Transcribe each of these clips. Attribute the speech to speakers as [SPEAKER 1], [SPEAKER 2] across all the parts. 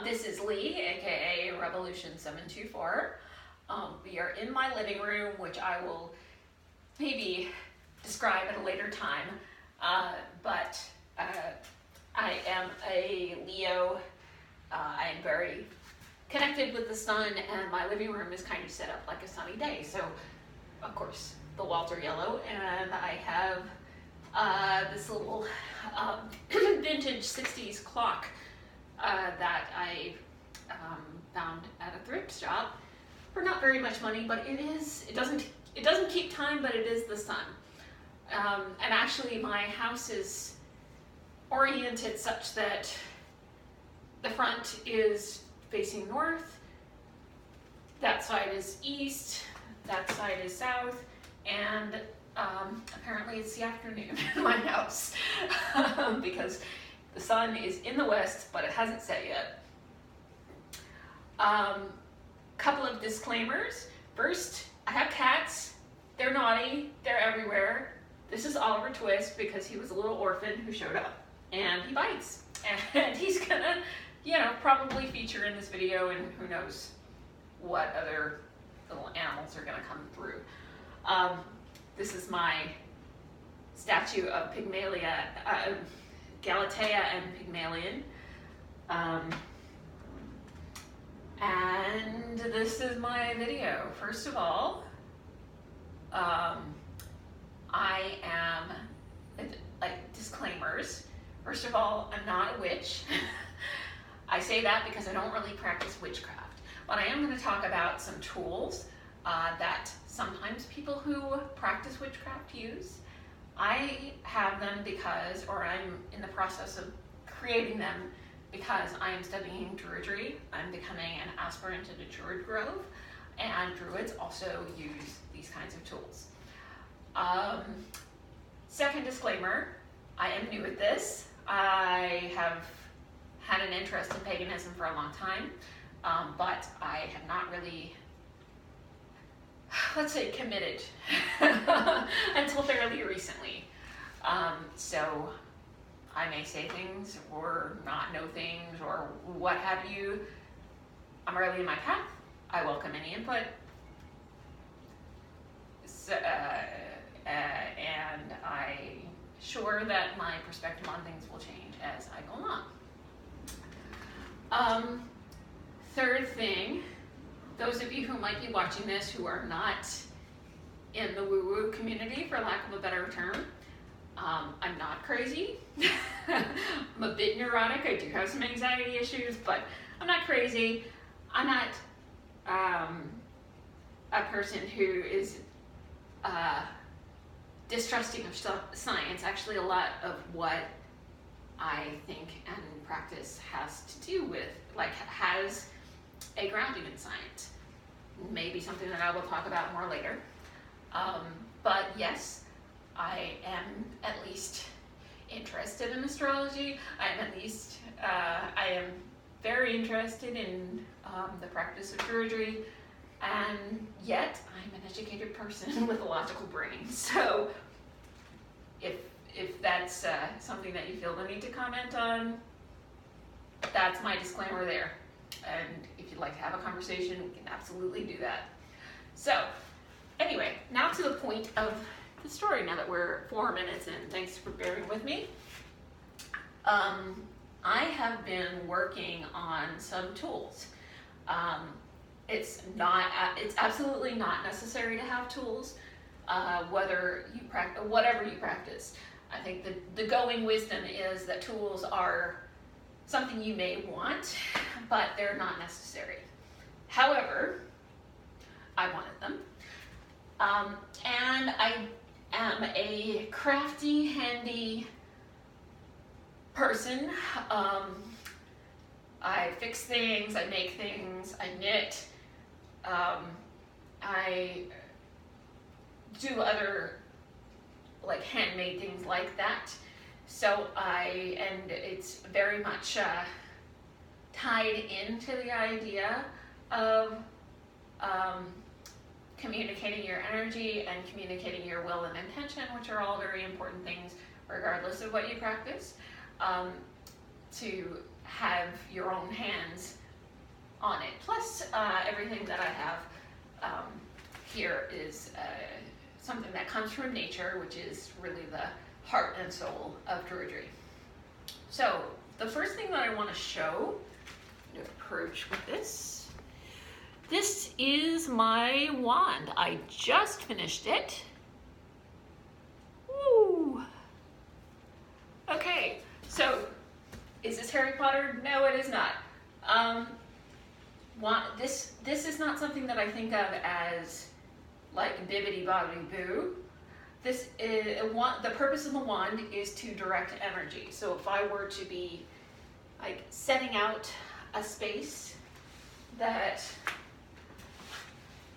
[SPEAKER 1] This is Lee, aka Revolution724. We are in my living room, which I will maybe describe at a later time. But I am a Leo. I am very connected with the sun, and my living room is kind of set up like a sunny day. So, of course, the walls are yellow, and I have this little vintage 60s clock that I found at a thrift shop for not very much money, but it doesn't keep time, but it is the sun. And actually my house is oriented such that the front is facing north, that side is east, that side is south, and apparently it's the afternoon in my house because the sun is in the west, but it hasn't set yet. Couple of disclaimers. First, I have cats. They're naughty. They're everywhere. This is Oliver Twist because he was a little orphan who showed up, and he bites. And he's gonna, probably feature in this video, and who knows what other little animals are gonna come through. This is my statue of Pygmalion, Galatea and Pygmalion. And this is my video. First of all, I am, disclaimers. First of all, I'm not a witch. I say that because I don't really practice witchcraft. But I am going to talk about some tools that sometimes people who practice witchcraft use. I have them because, or I'm in the process of creating them because I am studying Druidry. I'm becoming an aspirant at a Druid Grove, and Druids also use these kinds of tools. Second disclaimer, I am new at this. I have had an interest in paganism for a long time, but I have not really, let's say, committed until fairly recently. So I may say things or not know things or what have you. I'm early in my path. I welcome any input. So, and I'm sure that my perspective on things will change as I go along. Third thing, those of you who might be watching this who are not in the woo-woo community, for lack of a better term, I'm not crazy. I'm a bit neurotic. I do have some anxiety issues, but I'm not crazy. I'm not a person who is distrusting of science. Actually, a lot of what I think and practice has to do with, has a grounding in science. Maybe something that I will talk about more later. But yes, I am at least interested in astrology. I am very interested in the practice of Druidry, and yet I'm an educated person with a logical brain. So if that's something that you feel the need to comment on, that's my disclaimer there. And if you'd like to have a conversation, we can absolutely do that. So anyway, now to the point of the story, now that we're 4 minutes in. Thanks for bearing with me. I have been working on some tools. It's absolutely not necessary to have tools, whatever you practice. I think the going wisdom is that tools are something you may want, but they're not necessary. However, I wanted them. And I am a crafty, handy person. I fix things, I make things, I knit, I do other handmade things like that. So and it's very much tied into the idea of communicating your energy and communicating your will and intention, which are all very important things regardless of what you practice, to have your own hands on it. Plus, everything that I have here is something that comes from nature, which is really the heart and soul of Druidry. So, the first thing that I want to show, I'm going to approach with this. This is my wand. I just finished it. Woo! Okay, so is this Harry Potter? No, it is not. This is not something that I think of as like bibbidi bobbidi boo. This is the purpose of the wand is to direct energy. So if I were to be like setting out a space that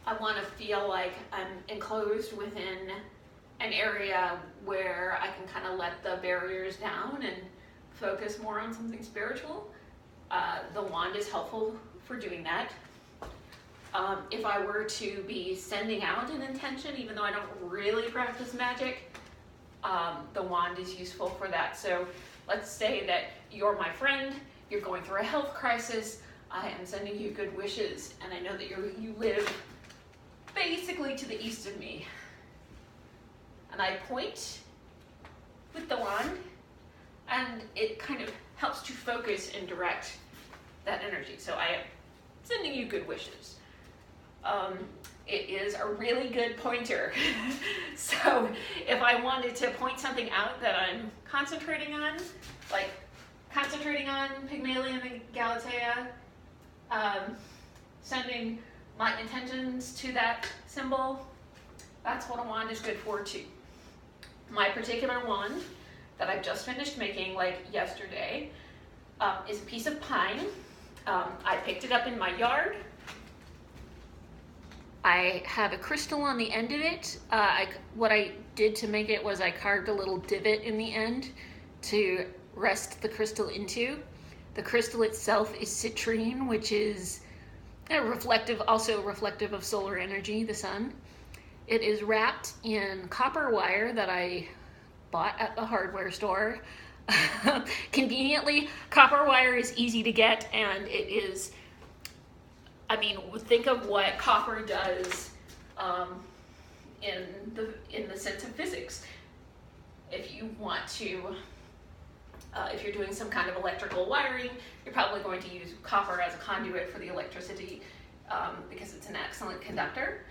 [SPEAKER 1] I want to feel like I'm enclosed within an area where I can kind of let the barriers down and focus more on something spiritual, the wand is helpful for doing that. If I were to be sending out an intention, even though I don't really practice magic, the wand is useful for that. So let's say that you're my friend, you're going through a health crisis, I am sending you good wishes, and I know that you live basically to the east of me. And I point with the wand, and it kind of helps to focus and direct that energy. So I am sending you good wishes. It is a really good pointer. So if I wanted to point something out that I'm concentrating on, like concentrating on Pygmalion and Galatea, sending my intentions to that symbol, that's what a wand is good for too. My particular wand that I've just finished making like yesterday is a piece of pine. I picked it up in my yard. I have a crystal on the end of it. What I did to make it was I carved a little divot in the end to rest the crystal into. The crystal itself is citrine, which is also reflective of solar energy, the sun. It is wrapped in copper wire that I bought at the hardware store. Conveniently, copper wire is easy to get, and it is, I mean, think of what copper does in the sense of physics. If you want to, if you're doing some kind of electrical wiring, you're probably going to use copper as a conduit for the electricity because it's an excellent conductor.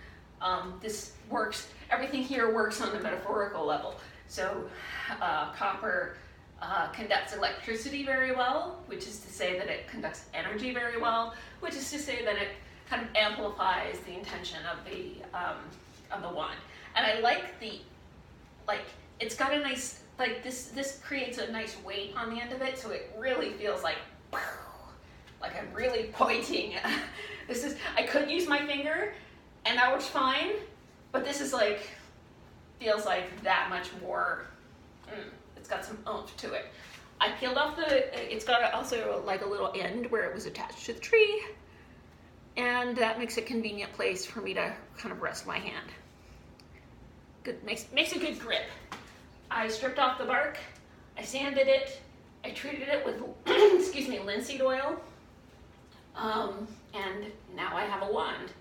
[SPEAKER 1] This works, everything here works on the metaphorical level. So copper conducts electricity very well, which is to say that it conducts energy very well, which is to say that it kind of amplifies the intention of the wand. And I like it's got a nice, this creates a nice weight on the end of it, so it really feels like I'm really pointing. I could use my finger, and that works fine, but this is feels like that much more, it's got some oomph to it. I peeled off it's got also like a little end where it was attached to the tree, and that makes a convenient place for me to kind of rest my hand. Good, makes a good grip. I stripped off the bark, I sanded it, I treated it with, excuse me, linseed oil, and now I have a wand.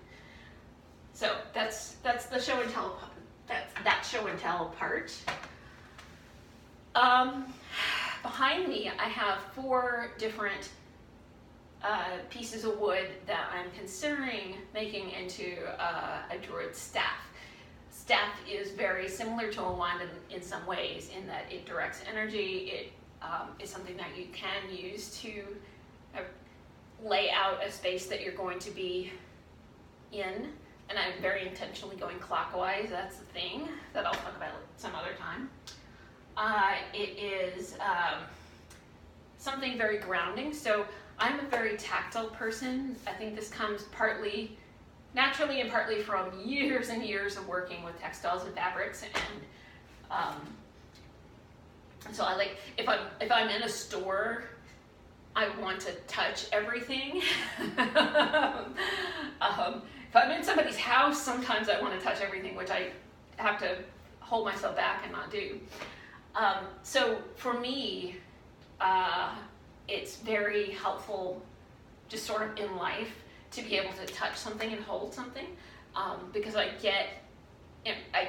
[SPEAKER 1] So that's the show and tell. That's that show and tell part. Behind me, I have 4 different pieces of wood that I'm considering making into a Druid staff. Staff is very similar to a wand in some ways, in that it directs energy. It is something that you can use to lay out a space that you're going to be in. And I'm very intentionally going clockwise. That's the thing that I'll talk about some other time. It is something very grounding. So I'm a very tactile person. I think this comes partly naturally and partly from years and years of working with textiles and fabrics. And so I like, if I'm in a store, I want to touch everything. If I'm in somebody's house, sometimes I want to touch everything, which I have to hold myself back and not do. So for me, it's very helpful just sort of in life to be able to touch something and hold something, because I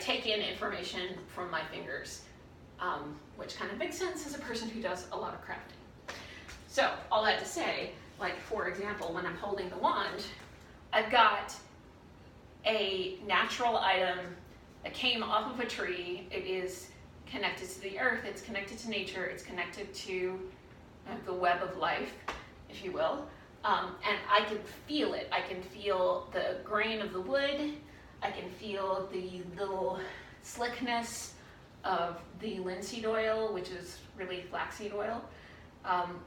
[SPEAKER 1] take in information from my fingers, which kind of makes sense as a person who does a lot of crafting. So all that to say, like for example, when I'm holding the wand, I've got a natural item that came off of a tree. It is connected to the earth, it's connected to nature, it's connected to the web of life, if you will. And I can feel it. I can feel the grain of the wood. I can feel the little slickness of the linseed oil, which is really flaxseed oil,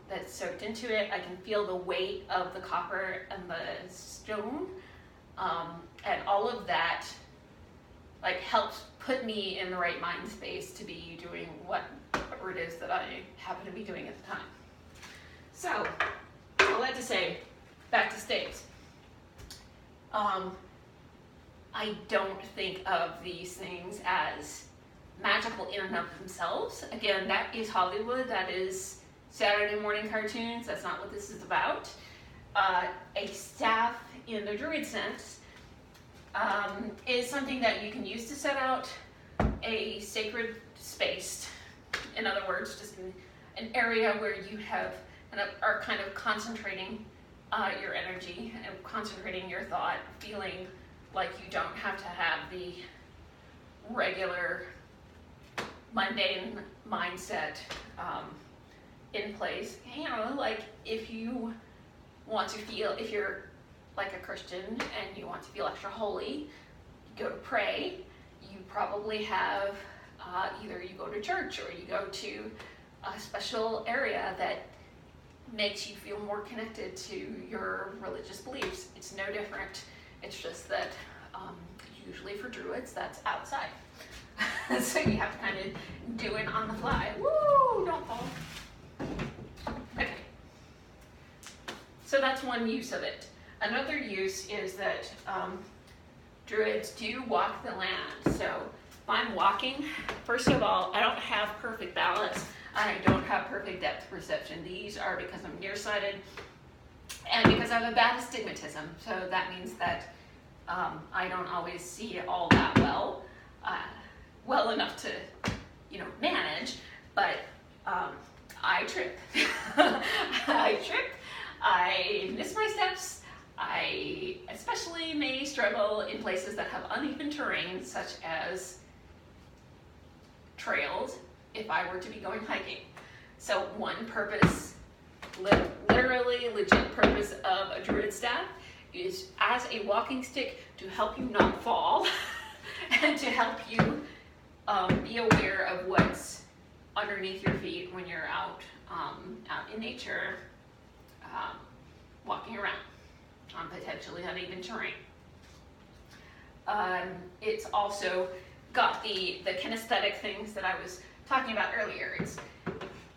[SPEAKER 1] that's soaked into it. I can feel the weight of the copper and the stone. And all of that like helps put me in the right mind space to be doing whatever it is that I happen to be doing at the time. So, all that to say, back to staves. I don't think of these things as magical in and of themselves. Again, that is Hollywood, that is Saturday morning cartoons, that's not what this is about. A staff in the Druid sense is something that you can use to set out a sacred space. In other words, just an area where you are kind of concentrating your energy and concentrating your thought, feeling like you don't have to have the regular mundane mindset in place. You know, like if you want to feel, if you're like a Christian and you want to feel extra holy, you go to pray, you probably have either you go to church or you go to a special area that makes you feel more connected to your religious beliefs. It's no different. It's just that usually for Druids, that's outside. So you have to kind of do it on the fly. Woo, don't fall. Okay. So that's one use of it. Another use is that Druids do walk the land. So if I'm walking, first of all, I don't have perfect balance. I don't have perfect depth perception. These are because I'm nearsighted and because I have a bad astigmatism. So that means that I don't always see all that well enough to, manage, but I trip. I trip, I miss my steps, I especially may struggle in places that have uneven terrain, such as trails, if I were to be going hiking. So one purpose, literally legit purpose of a Druid staff is as a walking stick to help you not fall and to help you be aware of what's underneath your feet when you're out in nature, walking around on potentially uneven terrain. It's also got the kinesthetic things that I was talking about earlier. It's,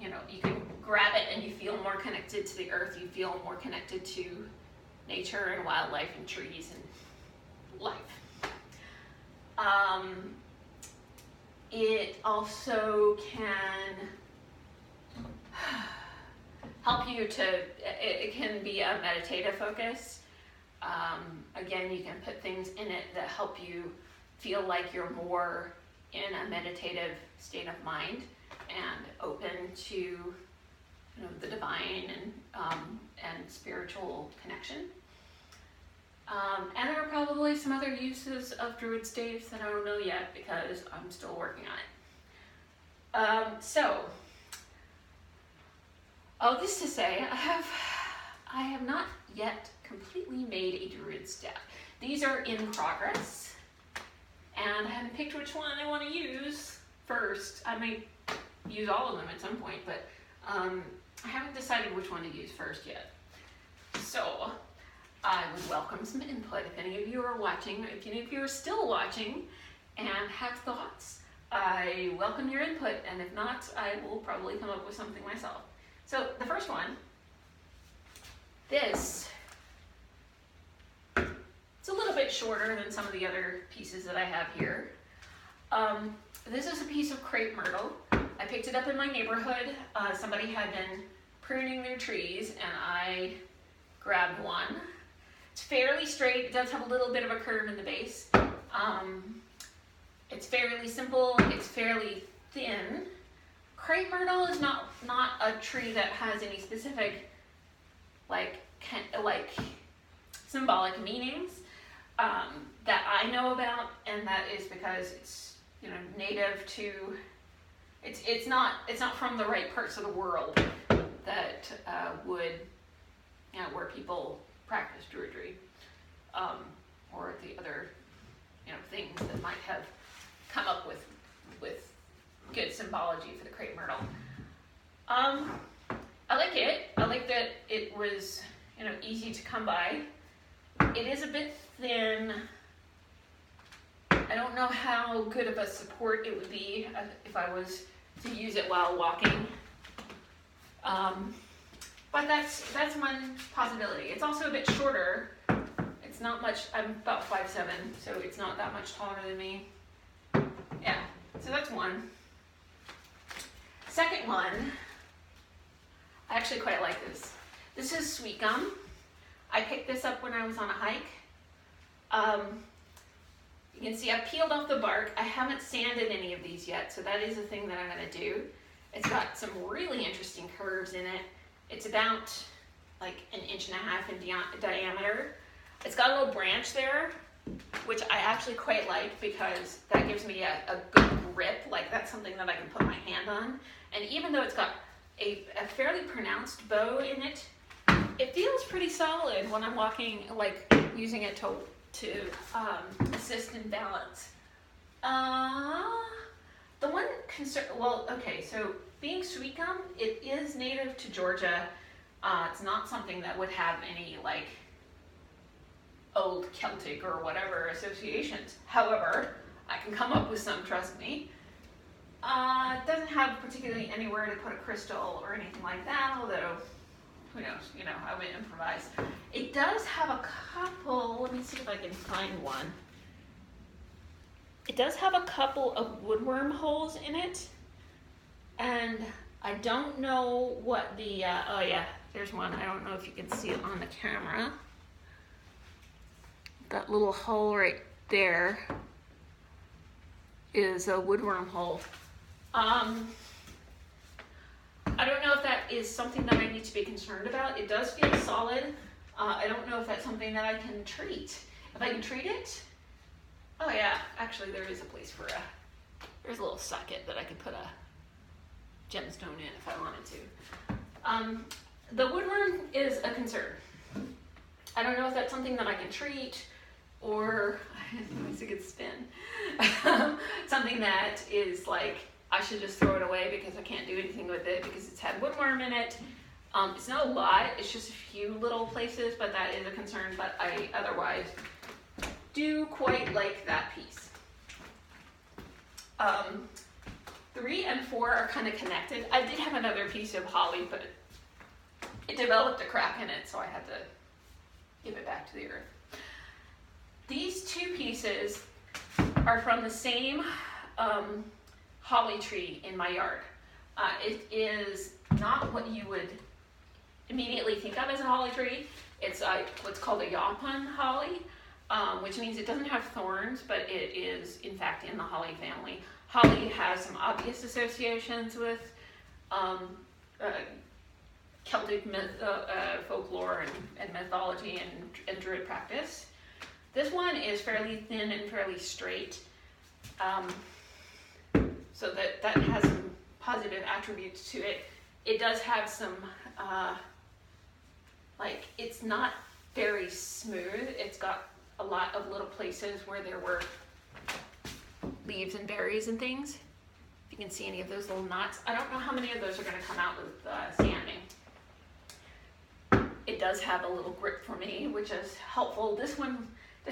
[SPEAKER 1] you can grab it and you feel more connected to the earth, you feel more connected to nature and wildlife and trees and life. It also can help you it can be a meditative focus. Again, you can put things in it that help you feel like you're more in a meditative state of mind and open to the divine and spiritual connection. And there are probably some other uses of Druid staves that I don't know yet because I'm still working on it. So, all this to say, I have not yet completely made a Druid staff. These are in progress, and I haven't picked which one I want to use first. I may use all of them at some point, but I haven't decided which one to use first yet. So, I would welcome some input. If any of you are watching, if any of you are still watching and have thoughts, I welcome your input, and if not, I will probably come up with something myself. So the first one, this, it's a little bit shorter than some of the other pieces that I have here. This is a piece of crepe myrtle. I picked it up in my neighborhood. Somebody had been pruning their trees, and I grabbed one. It's fairly straight. It does have a little bit of a curve in the base. It's fairly simple. It's fairly thin. Crepe myrtle is not a tree that has any specific like symbolic meanings that I know about, and that is because it's native to. It's not from the right parts of the world that would where people practice Druidry, or the other things that might have come up with good symbology for the crepe myrtle. I like it. I like that it was easy to come by. It is a bit thin. I don't know how good of a support it would be if I was to use it while walking. But that's one possibility. It's also a bit shorter. It's not much. I'm about 5'7", so it's not that much taller than me. Yeah, so that's one. Second one, I actually quite like this. This is sweet gum. I picked this up when I was on a hike. You can see I peeled off the bark. I haven't sanded any of these yet, so that is a thing that I'm going to do. It's got some really interesting curves in it. It's about like 1.5 inches in diameter. It's got a little branch there, which I actually quite like because that gives me a good grip. Like that's something that I can put my hand on. And even though it's got a fairly pronounced bow in it, it feels pretty solid when I'm walking, like using it to assist in balance. The one concern, so being sweet gum, it is native to Georgia. It's not something that would have any like old Celtic or whatever associations. However, I can come up with some, trust me. It doesn't have particularly anywhere to put a crystal or anything like that, although who knows, I would improvise. It does have a couple, let me see if I can find one. It does have a couple of woodworm holes in it, and I don't know what the, oh yeah, there's one. I don't know if you can see it on the camera. That little hole right there is a woodworm hole. I don't know if that is something that I need to be concerned about. It does feel solid. I don't know if that's something that I can treat. If I can treat it, oh yeah, actually there is a place for there's a little socket that I could put a gemstone in if I wanted to. The woodworm is a concern. I don't know if that's something that I can treat, or it's a good spin. Something that is like, I should just throw it away because I can't do anything with it because it's had woodworm in it. It's not a lot, it's just a few little places, but that is a concern, but I otherwise do quite like that piece. 3 and 4 are kind of connected. I did have another piece of holly, but it developed a crack in it, so I had to give it back to the earth. These two pieces are from the same holly tree in my yard. It is not what you would immediately think of as a holly tree. It's what's called a yaupon holly, which means it doesn't have thorns, but it is in fact in the holly family. Holly has some obvious associations with Celtic folklore and mythology and Druid practice. This one is fairly thin and fairly straight. So that has some positive attributes to it. It does have some, it's not very smooth. It's got a lot of little places where there were leaves and berries and things. If you can see any of those little knots. I don't know how many of those are going to come out with sanding. It does have a little grip for me, which is helpful. This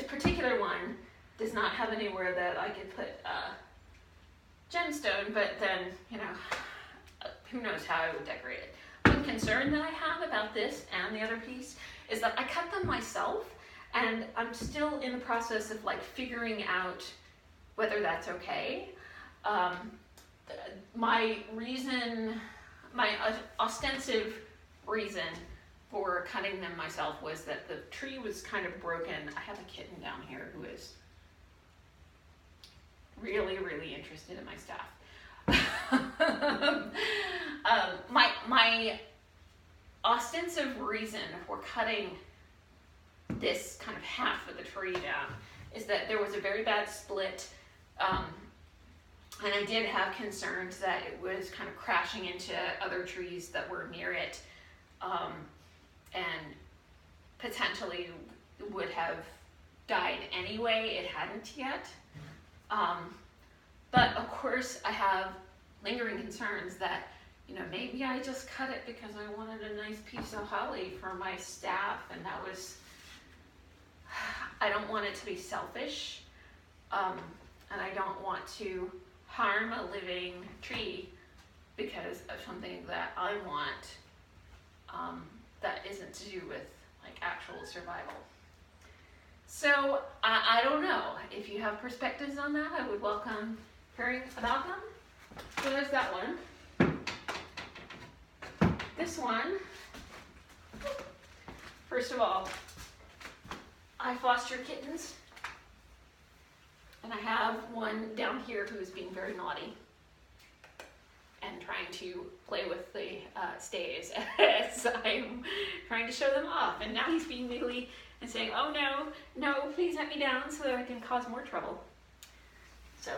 [SPEAKER 1] particular one does not have anywhere that I could put gemstone, but then, who knows how I would decorate it. One concern that I have about this and the other piece is that I cut them myself, and I'm still in the process of figuring out whether that's okay. My ostensive reason for cutting them myself was that the tree was kind of broken. I have a kitten down here who is really, really interested in my stuff. My ostensive reason for cutting this kind of half of the tree down is that there was a very bad split, and I did have concerns that it was kind of crashing into other trees that were near it, and potentially would have died anyway. It hadn't yet. But of course I have lingering concerns that, you know, maybe I just cut it because I wanted a nice piece of holly for my staff, and that was, I don't want it to be selfish, and I don't want to harm a living tree because of something that I want, that isn't to do with like actual survival. So I don't know. If you have perspectives on that, I would welcome hearing about them. So there's that one. This one, first of all, I foster kittens, and I have one down here who is being very naughty and trying to play with the staves as I'm trying to show them off. And now he's being wiggly and saying, oh no, no, please let me down so that I can cause more trouble. So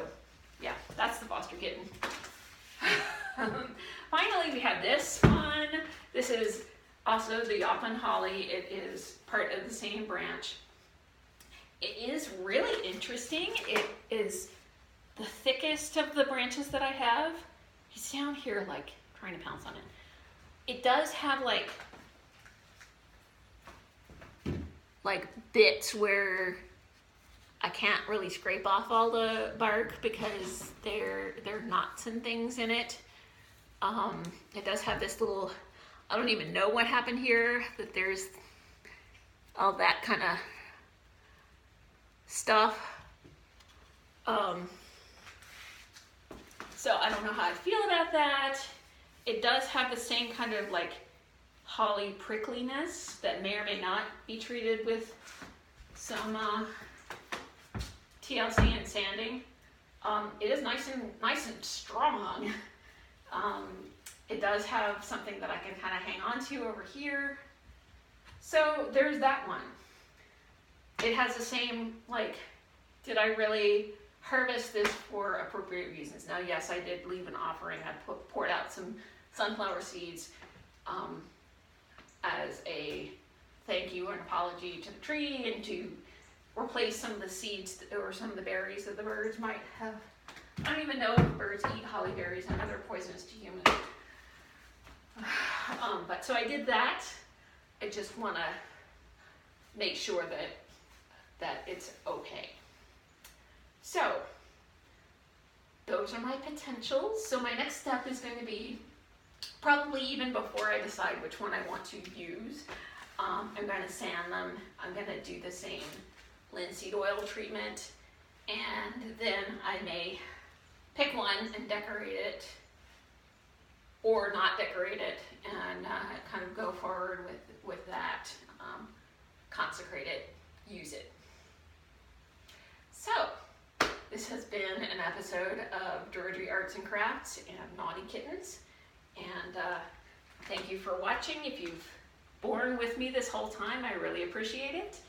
[SPEAKER 1] yeah, that's the foster kitten. Finally, we have this one. This is also the Yopon holly. It is part of the same branch. It is really interesting. It is the thickest of the branches that I have. He's down here like trying to pounce on it. It does have like bits where I can't really scrape off all the bark because there are knots and things in it. It does have this little, I don't even know what happened here, that there's all that kind of stuff. So I don't know how I feel about that. It does have the same kind of like holly prickliness that may or may not be treated with some TLC and sanding. It is nice and strong. It does have something that I can kind of hang on to over here. So there's that one. It has the same, like, did I really harvest this for appropriate reasons? Now, yes, I did leave an offering. I poured out some sunflower seeds as a thank you and apology to the tree, and to replace some of the seeds or some of the berries that the birds might have. I don't even know if birds eat holly berries. I know they're poisonous to humans. But so I did that. I just want to make sure that it's okay. So those are my potentials. So my next step is going to be, probably even before I decide which one I want to use, I'm going to sand them. I'm going to do the same linseed oil treatment, and then I may pick one and decorate it, or not decorate it, and kind of go forward with that, consecrate it, use it. So this has been an episode of Druidry Arts and Crafts and Naughty Kittens, and thank you for watching. If you've borne with me this whole time, I really appreciate it,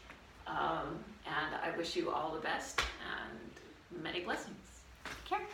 [SPEAKER 1] and I wish you all the best and many blessings. Take care.